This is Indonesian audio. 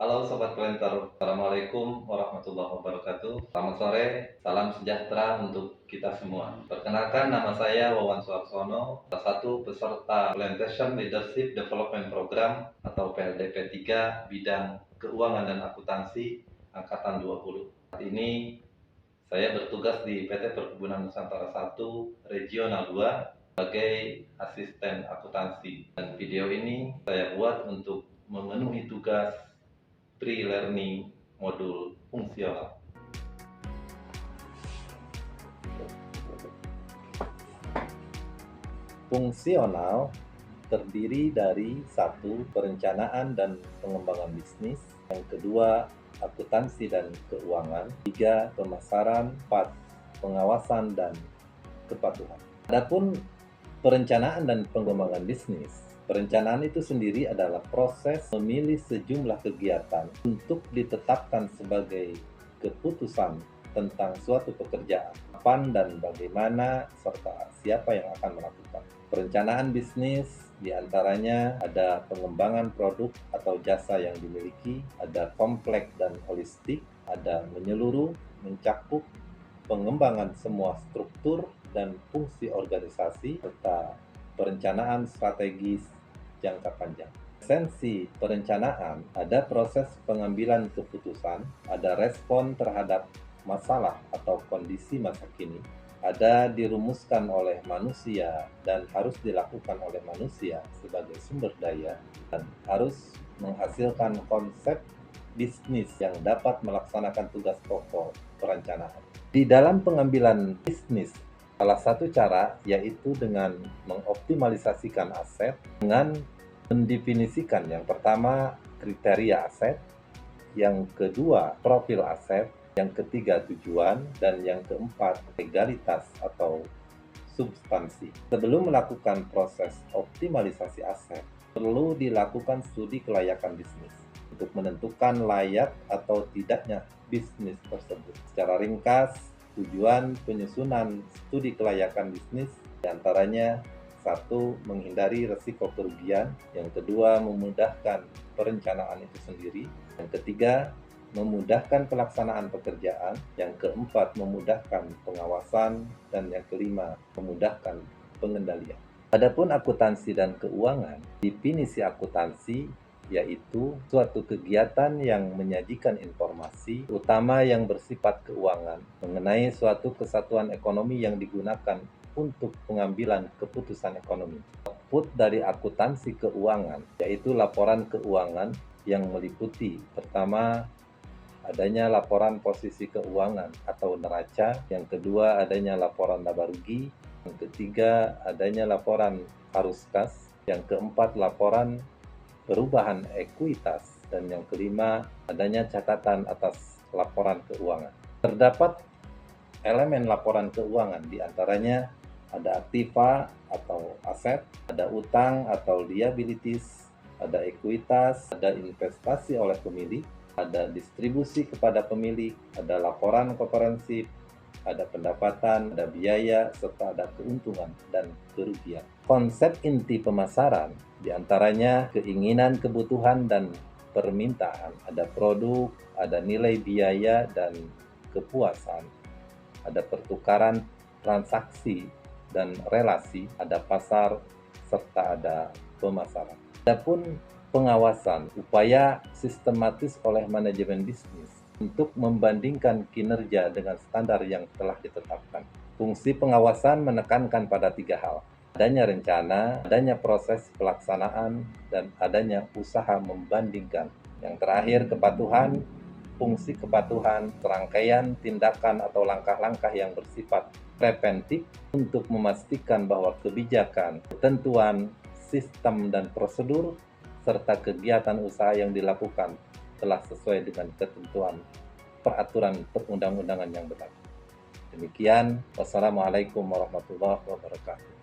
Halo Sobat Planter, Assalamualaikum warahmatullahi wabarakatuh. Selamat sore, salam sejahtera untuk kita semua. Perkenalkan, nama saya Wawan Suarsono, salah satu peserta Plantation Leadership Development Program atau PLDP 3 bidang keuangan dan akuntansi angkatan 20. Saat ini saya bertugas di PT Perkebunan Nusantara 1 Regional 2 sebagai asisten akuntansi. Dan video ini saya buat untuk memenuhi tugas pre-learning modul fungsional. Fungsional terdiri dari satu, perencanaan dan pengembangan bisnis, yang kedua, akuntansi dan keuangan, tiga, pemasaran, empat, pengawasan dan kepatuhan. Adapun perencanaan dan pengembangan bisnis, perencanaan itu sendiri adalah proses memilih sejumlah kegiatan untuk ditetapkan sebagai keputusan tentang suatu pekerjaan, kapan dan bagaimana, serta siapa yang akan melakukan. Perencanaan bisnis diantaranya ada pengembangan produk atau jasa yang dimiliki, ada kompleks dan holistik, ada menyeluruh, mencakup pengembangan semua struktur dan fungsi organisasi, serta perencanaan strategis jangka panjang. Esensi perencanaan ada proses pengambilan keputusan, ada respon terhadap masalah atau kondisi masa kini, ada dirumuskan oleh manusia dan harus dilakukan oleh manusia sebagai sumber daya, dan harus menghasilkan konsep bisnis yang dapat melaksanakan tugas pokok perencanaan. Di dalam pengambilan bisnis, salah satu cara yaitu dengan mengoptimalisasikan aset dengan mendefinisikan yang pertama kriteria aset, yang kedua profil aset, yang ketiga tujuan, dan yang keempat legalitas atau substansi. Sebelum melakukan proses optimalisasi aset, perlu dilakukan studi kelayakan bisnis untuk menentukan layak atau tidaknya bisnis tersebut. Secara ringkas, tujuan penyusunan studi kelayakan bisnis diantaranya satu, menghindari resiko kerugian, yang kedua, memudahkan perencanaan itu sendiri, yang ketiga, memudahkan pelaksanaan pekerjaan, yang keempat, memudahkan pengawasan, dan yang kelima, memudahkan pengendalian. Adapun akuntansi dan keuangan, definisi akuntansi yaitu suatu kegiatan yang menyajikan informasi utama yang bersifat keuangan mengenai suatu kesatuan ekonomi yang digunakan untuk pengambilan keputusan ekonomi. Output dari akuntansi keuangan yaitu laporan keuangan yang meliputi pertama, adanya laporan posisi keuangan atau neraca, yang kedua adanya laporan laba rugi, yang ketiga adanya laporan arus kas, yang keempat laporan perubahan ekuitas, dan yang kelima adanya catatan atas laporan keuangan. Terdapat elemen laporan keuangan diantaranya ada aktiva atau aset, ada utang atau liabilities, ada ekuitas, ada investasi oleh pemilik, ada distribusi kepada pemilik, ada laporan komprehensif, ada pendapatan, ada biaya, serta ada keuntungan dan kerugian. Konsep inti pemasaran diantaranya keinginan, kebutuhan, dan permintaan. Ada produk, ada nilai biaya, dan kepuasan. Ada pertukaran transaksi dan relasi, ada pasar, serta ada pemasaran. Adapun pengawasan, upaya sistematis oleh manajemen bisnis untuk membandingkan kinerja dengan standar yang telah ditetapkan. Fungsi pengawasan menekankan pada tiga hal: adanya rencana, adanya proses pelaksanaan, dan adanya usaha membandingkan. Yang terakhir, kepatuhan. Fungsi kepatuhan, serangkaian tindakan atau langkah-langkah yang bersifat preventif untuk memastikan bahwa kebijakan, ketentuan, sistem, dan prosedur, serta kegiatan usaha yang dilakukan telah sesuai dengan ketentuan peraturan perundang-undangan yang berlaku. Demikian, wassalamualaikum warahmatullahi wabarakatuh.